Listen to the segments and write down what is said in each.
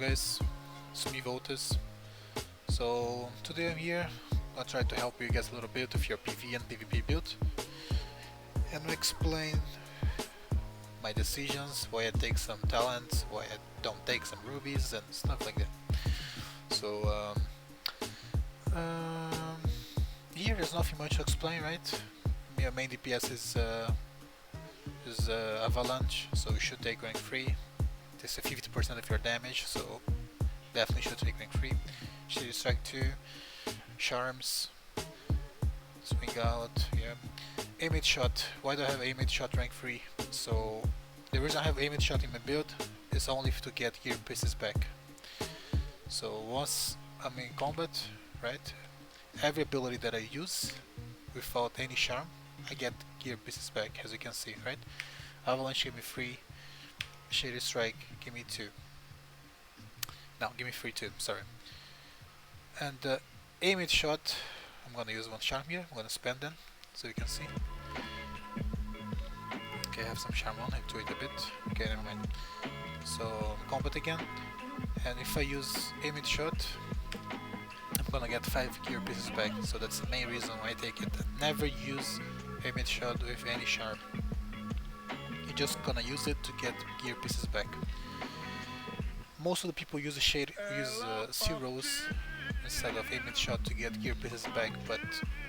guys, it's me Woltiz. So today I'm here, I'll try to help you guys a little bit with your PVE and PvP build and explain my decisions, why I take some talents, why I don't take some rubies and stuff like that. So here there's nothing much to explain, right? Your main DPS is Avalanche, so you should take rank 3. It's a 50% of your damage, so definitely should take rank 3. Shady Strike 2, Charms, Swing Out, yeah. Aim-it Shot, why do I have Aim-it Shot rank 3? So the reason I have Aim-it Shot in my build is only to get gear pieces back. So once I'm in combat, right, every ability that I use without any charm, I get gear pieces back, as you can see, right? Avalanche give me 3, Shady Strike give me 2. No, give me 3 too, sorry. And Aim-it Shot, I'm gonna use one charm here, I'm gonna spend them, so you can see. Okay, I have some charm on, I have to wait a bit. Okay, never mind. So, combat again, and if I use Aim-it Shot, I'm gonna get 5 gear pieces back, so that's the main reason why I take it. Never use Aim-it Shot with any charm. You're just gonna use it to get gear pieces back. Most of the people use zeros instead of Aim-it Shot to get gear pieces back, but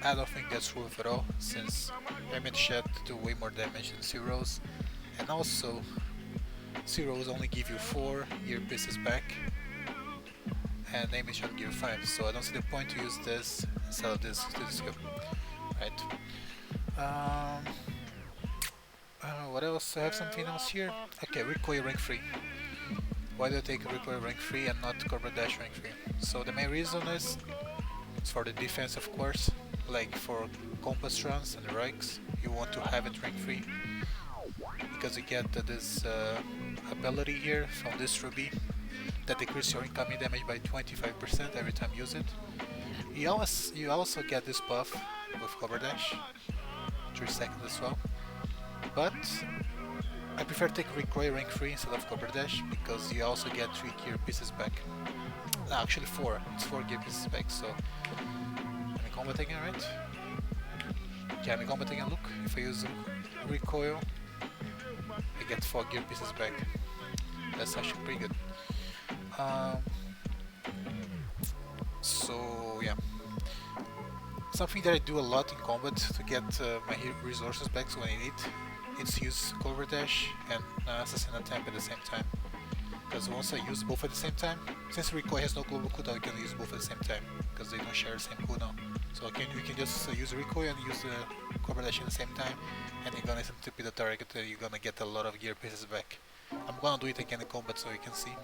I don't think that's worth it all, since Aim-it Shot do way more damage than zeros, and also zeros only give you 4 gear pieces back, and Aim-it Shot give you 5, so I don't see the point to use this instead of this skill, right? What else? I have something else here. Okay, recoil rank 3. Why do I take recoil rank 3 and not corporate dash rank 3? So the main reason is it's for the defense, of course. Like for compass runs and heroics, you want to have it rank 3 because you get this ability here from this ruby that decreases your incoming damage by 25% every time you use it. You also get this buff with cover dash, 3 seconds as well. But I prefer to take recoil rank 3 instead of cover dash because you also get 3 gear pieces back. No, actually 4. It's 4 gear pieces back. So I'm in combat again, right? Yeah, I'm in combat again. Look, if I use recoil, I get 4 gear pieces back. That's actually pretty good. So yeah, something that I do a lot in combat to get my resources back when I need, it's use cover dash and assassin attempt at the same time. Because once I use both at the same time, since recoil has no global cooldown, you can use both at the same time because they don't share the same cooldown. So you can just use recoil and use the cover dash at the same time, and you're gonna TP the target and you're gonna get a lot of gear pieces back. I'm gonna do it again in combat so you can see.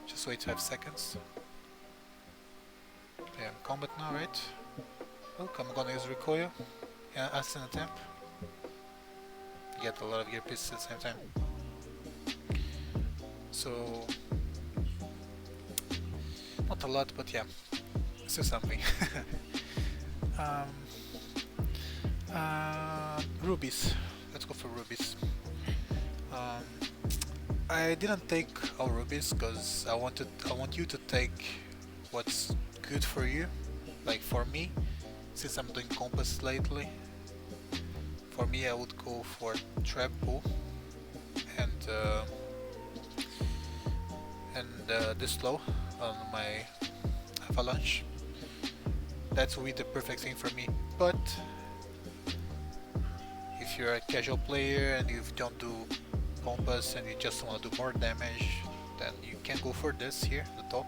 Just wait 5 seconds. Yeah, I'm in combat now, right? Look, I'm gonna use recoil and assassin attempt. Get a lot of gear pieces at the same time. So not a lot, but yeah, still something. Rubies. Let's go for rubies. I didn't take all rubies because I want you to take what's good for you. Like for me, since I'm doing compass lately, for me I would go for trap pull and this slow on my avalanche. That would be the perfect thing for me. But if you're a casual player and you don't do compass and you just want to do more damage, then you can go for this here at the top,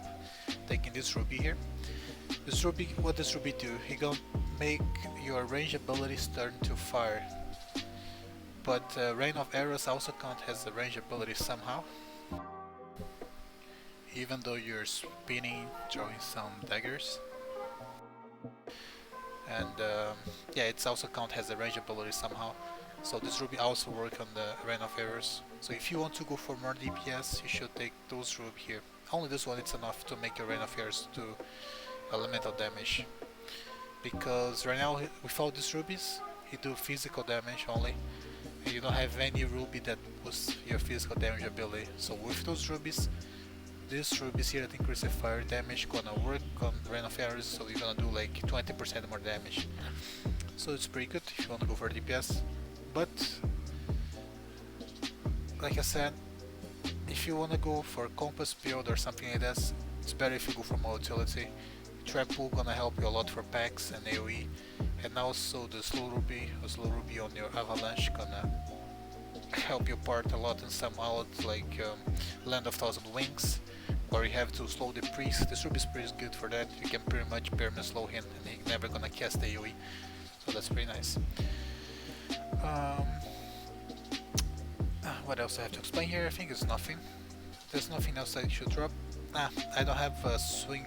taking this ruby here. This ruby, what does ruby do? He gonna make your range abilities turn to fire, but rain of arrows also count as a range ability somehow, even though you're spinning, throwing some daggers. And yeah, it's also count as a range ability somehow. So this ruby also work on the rain of arrows. So if you want to go for more DPS, you should take those ruby here. Only this one, it's enough to make your rain of arrows do elemental damage. Because right now, without these rubies, you do physical damage only, and you don't have any ruby that boosts your physical damage ability. So with those rubies, this rubies here that increase the fire damage gonna work on rain of arrows, so you're gonna do like 20% more damage. So it's pretty good if you wanna go for DPS. But like I said, if you wanna go for compass build or something like this, it's better if you go for more utility. Trap pool gonna help you a lot for packs and AoE, and also the slow ruby on your avalanche gonna help you part a lot in some Allods like Land of Thousand Wings, where you have to slow the priest. This ruby is pretty good for that. You can pretty much permanently slow him and he's never gonna cast AoE, so that's pretty nice. What else I have to explain here? I think it's nothing. There's nothing else I should drop. I don't have swing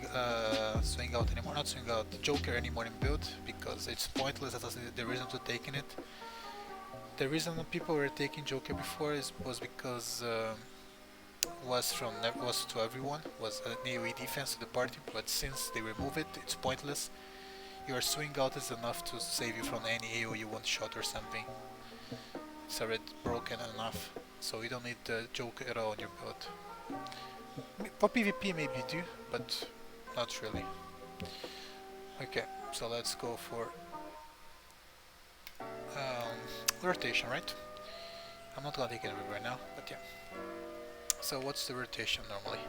out anymore, not swing out, Joker anymore in build, because it's pointless. That's the reason to taking it. The reason people were taking Joker before was because was to everyone, was an AoE defense to the party, but since they remove it, it's pointless. Your swing out is enough to save you from any AoE one shot or something. It's already broken enough, so you don't need the Joker at all on your build. For PvP maybe you do, but not really. Okay, so let's go for rotation, right? I'm not gonna take it right now, but yeah. So what's the rotation normally?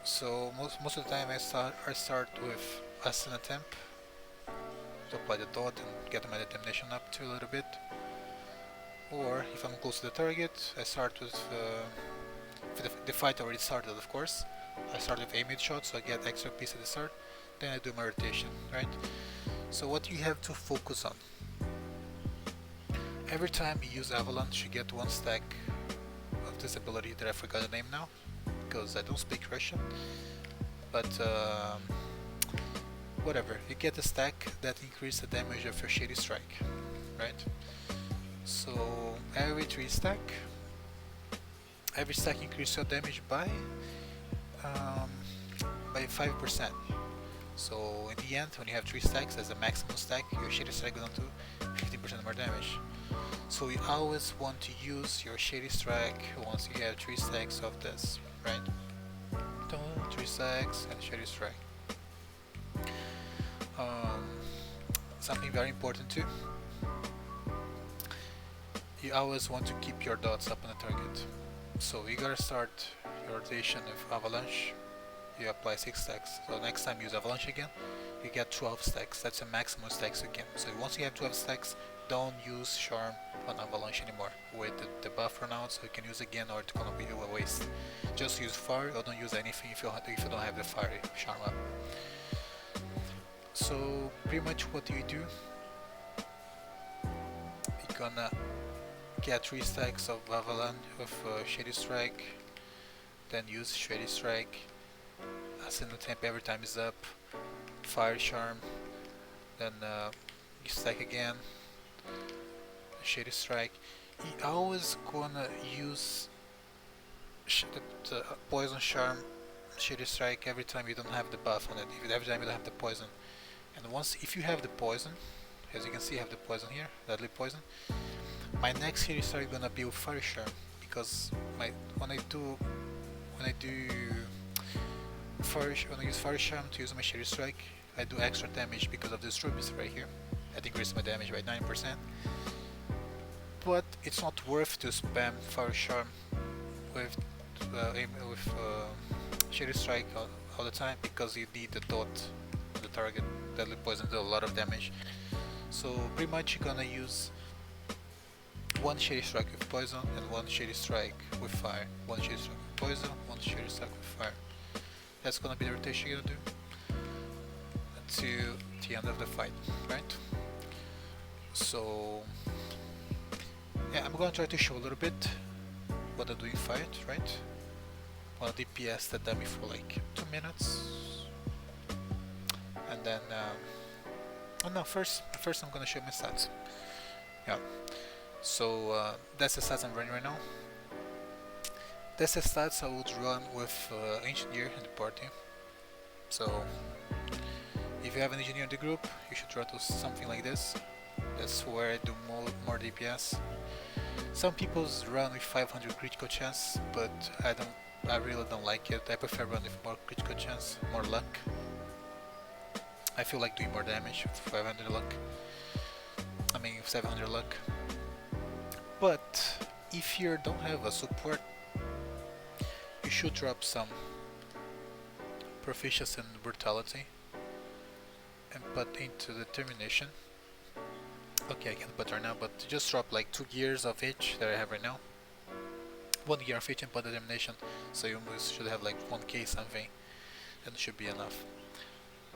So most of the time I start with Ascent Attempt to apply the dot and get my determination up to a little bit. Or if I'm close to the target, I start with the fight already started, of course. I start with aiming shot, so I get extra piece at the start. Then I do my rotation, right? So what you have to focus on. Every time you use Avalanche, you get one stack of this ability that I forgot the name now, because I don't speak Russian. But whatever, you get a stack that increases the damage of your Shady Strike, right? So every stack increases your damage by 5%. So in the end, when you have 3 stacks as a maximum stack, your Shady Strike goes on to 15% more damage. So you always want to use your Shady Strike once you have 3 stacks of this, right? 3 stacks and Shady Strike. Something very important too. You always want to keep your dots up on the target. So you gotta start your rotation with Avalanche. You apply 6 stacks. So next time you use Avalanche again, you get 12 stacks. That's the maximum stacks again. So once you have 12 stacks, don't use Charm on Avalanche anymore. Wait the buff run out so you can use again, or it's gonna be a waste. Just use Fire, or don't use anything if you don't have the Fire Charm up. So pretty much what you do, you're gonna get 3 stacks of Avalanche with Shady Strike, then use Shady Strike, Ascendant Temp every time is up, Fire Charm, then you stack again, Shady Strike. You always gonna use the Poison Charm, Shady Strike every time you don't have the buff on it, every time you don't have the poison. And once, if you have the poison, as you can see I have the poison here, deadly poison, my next Shady Strike gonna be with Fire Charm, because when I use Fire Charm to use my Shady Strike, I do extra damage because of this rubies right here. That increases my damage by 9%. But it's not worth to spam Fire Charm with Shady Strike all the time, because you need the dot on the target. Deadly poison does a lot of damage. So pretty much you're gonna use 1 Shady Strike with poison and 1 Shady Strike with fire. 1 Shady Strike with poison, 1 Shady Strike with fire. That's gonna be the rotation you're gonna do until the end of the fight, right? So yeah, I'm gonna try to show a little bit what I do in fight, right? I'll DPS the dummy for like 2 minutes, and then oh no, first I'm gonna show my stats. Yeah. So that's the stats I'm running right now. That's the stats I would run with engineer in the party. So if you have an engineer in the group, you should try to something like this. That's where I do more DPS. Some people run with 500 critical chance, but I don't I really don't like it. I prefer run with more critical chance, more luck. I feel like doing more damage with 500 luck. I mean 700 luck. But if you don't have a support, you should drop some proficiency and brutality and put into determination. Okay, I can't put right now, but just drop like 2 gears of each that I have right now. 1 gear of each and put determination, so you should have like 1k something, and it should be enough.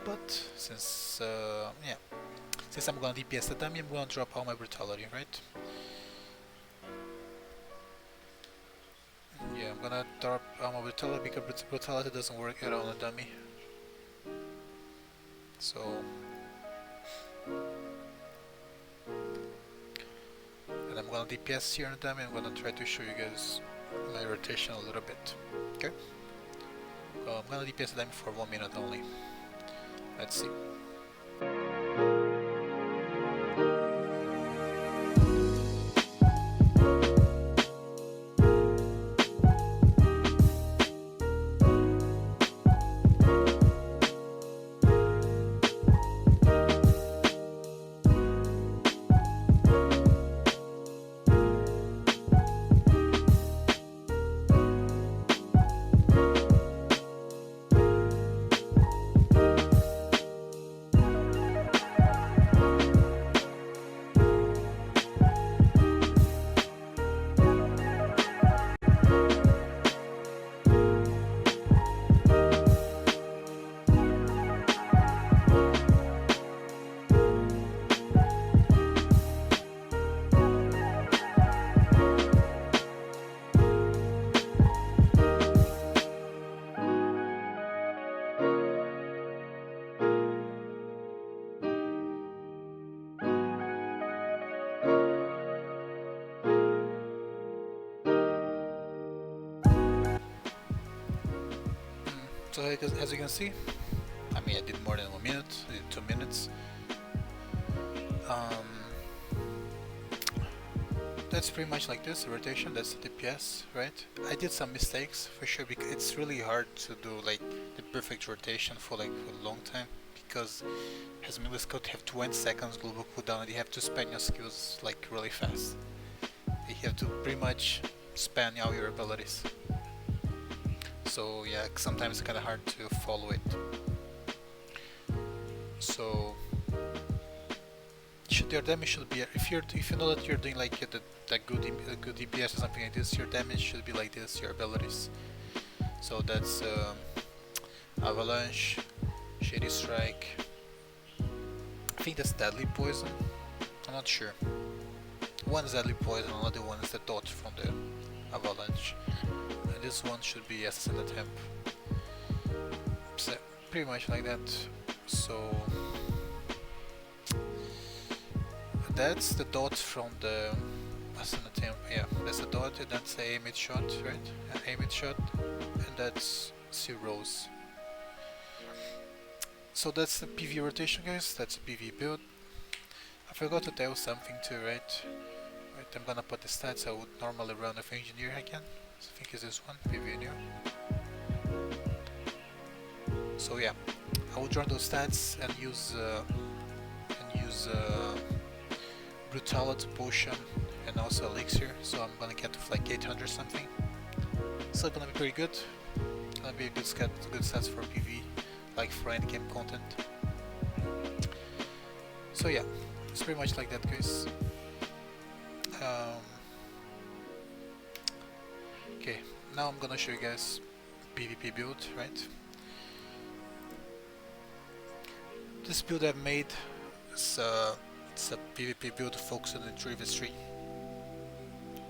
But since since I'm gonna DPS the dummy, I'm gonna drop all my brutality, right? Yeah, I'm gonna drop all my brutality because brutality doesn't work at all on a dummy. So and I'm gonna DPS here on the dummy. I'm gonna try to show you guys my rotation a little bit. Okay? I'm gonna DPS the dummy for 1 minute only. Let's see. So as you can see, I mean I did more than 1 minute, I did 2 minutes. That's pretty much like this, the rotation, that's the DPS, right? I did some mistakes for sure because it's really hard to do like the perfect rotation for like a long time, because as Meele Scout you have 20 seconds global cooldown and you have to spend your skills like really fast. You have to pretty much spend all your abilities. So yeah, sometimes it's kinda hard to follow it. So your damage should be, if you know that you're doing like that good DPS or something like this, your damage should be like this, your abilities. So that's Avalanche, Shady Strike, I think that's Deadly Poison, I'm not sure. One is Deadly Poison, another one is the dot from the Avalanche. And this one should be Assassin Attempt. So, pretty much like that. So that's the dot from the Assassin Attempt. Yeah, that's the dot, and that's the aim it shot, right? Aim it shot, and that's zeros. So that's the PV rotation, guys. That's the PV build. I forgot to tell something too, right? I'm gonna put the stats I would normally run with Engineer again. I think it's this one, PV new. So yeah, I will draw those stats and use Brutality Potion and also Elixir. So I'm gonna get to like 800 something. So it's gonna be pretty good. Gonna be a good stats for PV, like for endgame content. So yeah, it's pretty much like that, guys. Okay, now I'm gonna show you guys PvP build, right? This build I've made is it's a PvP build focused on the 3v3.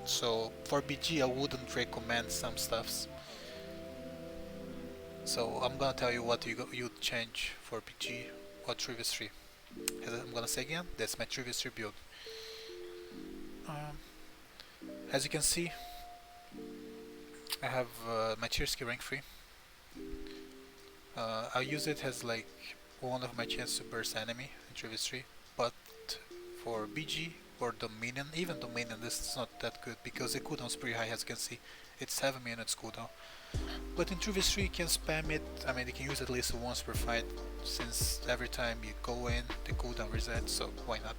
So for BG I wouldn't recommend some stuffs. So I'm gonna tell you what you'd change for BG or 3v3. As I'm gonna say again, that's my 3v3 build. As you can see, I have my tier skill rank 3. I'll use it as like one of my chances to burst enemy in 3v3, but for BG or Dominion, even Dominion, this is not that good because the cooldown is pretty high. As you can see, it's 7 minutes cooldown. But in 3v3 you can spam it, I mean you can use it at least once per fight, since every time you go in the cooldown resets, so why not?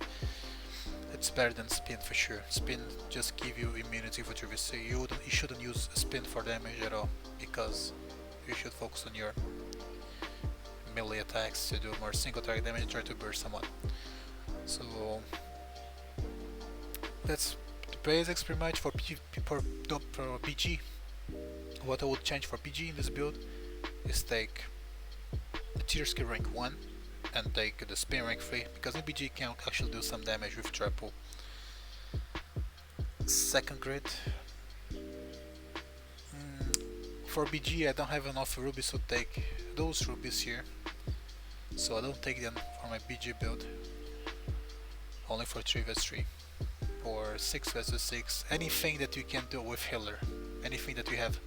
It's better than spin for sure. Spin just give you immunity for 3v3, you shouldn't use spin for damage at all, because you should focus on your melee attacks to do more single target damage and try to burst someone. So that's the basics pretty much for PG. What I would change for PG in this build is take the tier skill rank 1 and take the spin rank 3, because in PG you can actually do some damage with triple. Second grid. For BG I don't have enough rubies to take those rubies here, so I don't take them for my BG build, only for 3v3 or 6v6, anything that you can do with healer, anything that you have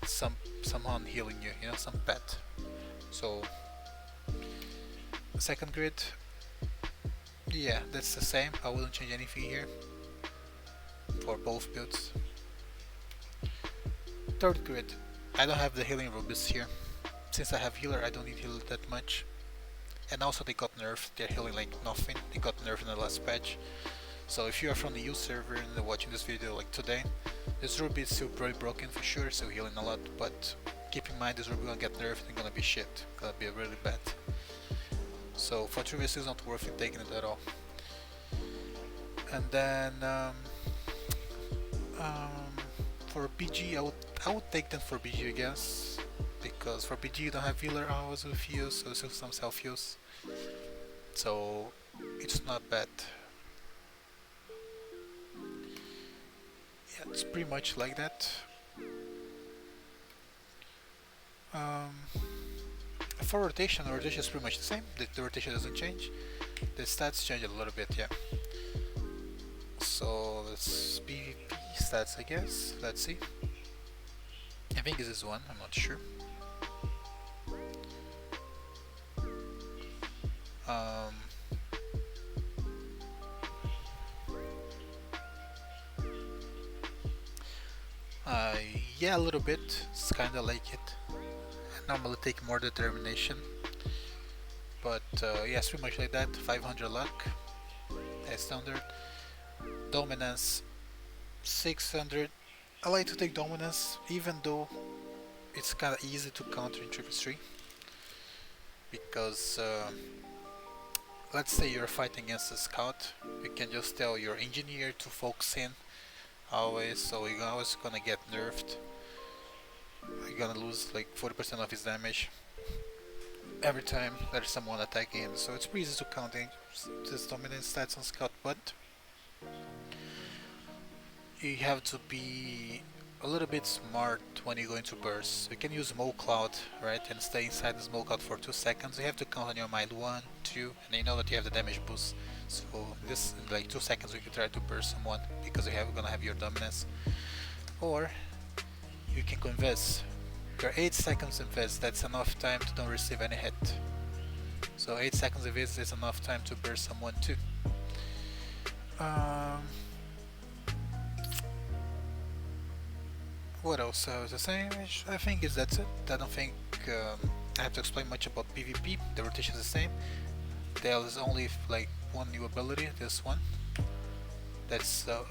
someone healing you, you know, some pet. So second grid, yeah, that's the same, I wouldn't change anything here for both builds. Third grid, I don't have the healing rubies here. Since I have healer, I don't need healer that much. And also they got nerfed, they're healing like nothing, they got nerfed in the last patch. So if you are from the EU server and watching this video like today, this ruby is still pretty broken for sure, still healing a lot, but keep in mind this ruby gonna get nerfed and gonna be shit, gonna be really bad. So for 3v6 it's not worth it taking it at all. And then for BG I would take them for BG I guess, because for BG you don't have healer hours with use, so there's some self use, so it's not bad. Yeah, it's pretty much like that. For rotation, the rotation is pretty much the same, the rotation doesn't change, the stats change a little bit, yeah. So let's PvP stats I guess, let's see. I think this is one, I'm not sure. Yeah, a little bit, it's kinda like it. I normally take more determination, but yeah, it's pretty much like that. 500 luck as standard. Dominance 600. I like to take dominance even though it's kinda easy to counter in 3v3, because let's say you're fighting against a scout, you can just tell your engineer to focus in always, so you're always gonna get nerfed. You're gonna lose like 40% of his damage every time there's someone attacking him, so it's pretty easy to count this dominance stats on scout, but you have to be a little bit smart when you go into burst. You can use smoke cloud, right, and stay inside the smoke cloud for 2 seconds. You have to count on your mind 1, 2, and you know that you have the damage boost. So this in like 2 seconds you can try to burst someone because you're gonna have your dominance. Or you can converse. Your 8 seconds invest, that's enough time to don't receive any hit. So 8 seconds invest is enough time to burst someone too. What else I was saying? I think that's it. I don't think I have to explain much about PvP. The rotation is the same. There is only like one new ability, this one. That's that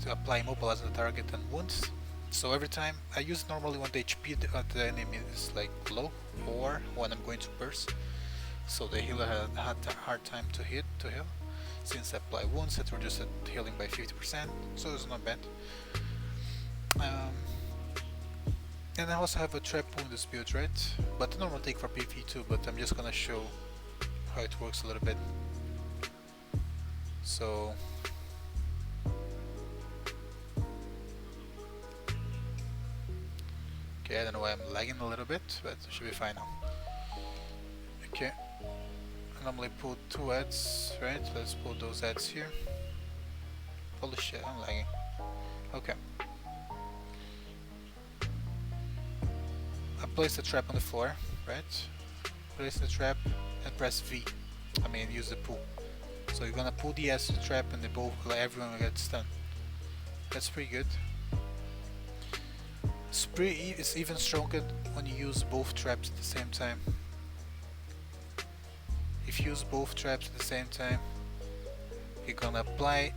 apply immobilize the target and wounds. So every time I use normally when the HP the enemy is like low, or when I'm going to burst. So the healer had a hard time to heal. Since I apply wounds, it reduces healing by 50%, so it's not bad. And I also have a trap wound this build, right? But I normally take for PvE too, but I'm just gonna show how it works a little bit. So okay, I don't know why I'm lagging a little bit, but it should be fine now. Okay, I normally put 2 ads, right? Let's put those ads here. Holy shit, I'm lagging. Okay. I place the trap on the floor, right? Place the trap and press V. I mean, use the pull. So you're gonna pull the S to the trap and the both, like, everyone will get stunned. That's pretty good. It's even stronger when you use both traps at the same time. If you use both traps at the same time, you're gonna apply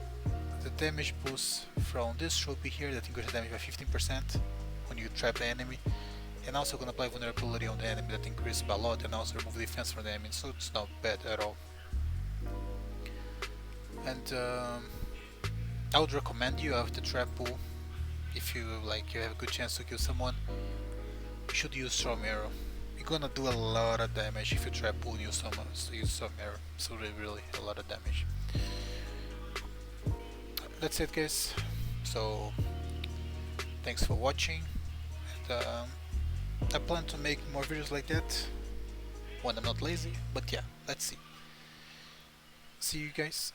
the damage boost from this trophy here that increases damage by 15% when you trap the enemy, and also gonna apply vulnerability on the enemy that increases by a lot, and also remove defense from the enemy, so it's not bad at all. And I would recommend you have the trap pool. If you you have a good chance to kill someone, you should use Stormy arrow. You're gonna do a lot of damage if you trap pool and use Stormy arrow. So really a lot of damage. That's it, guys. So thanks for watching, and I plan to make more videos like that when I'm not lazy, but yeah, let's see. See you guys.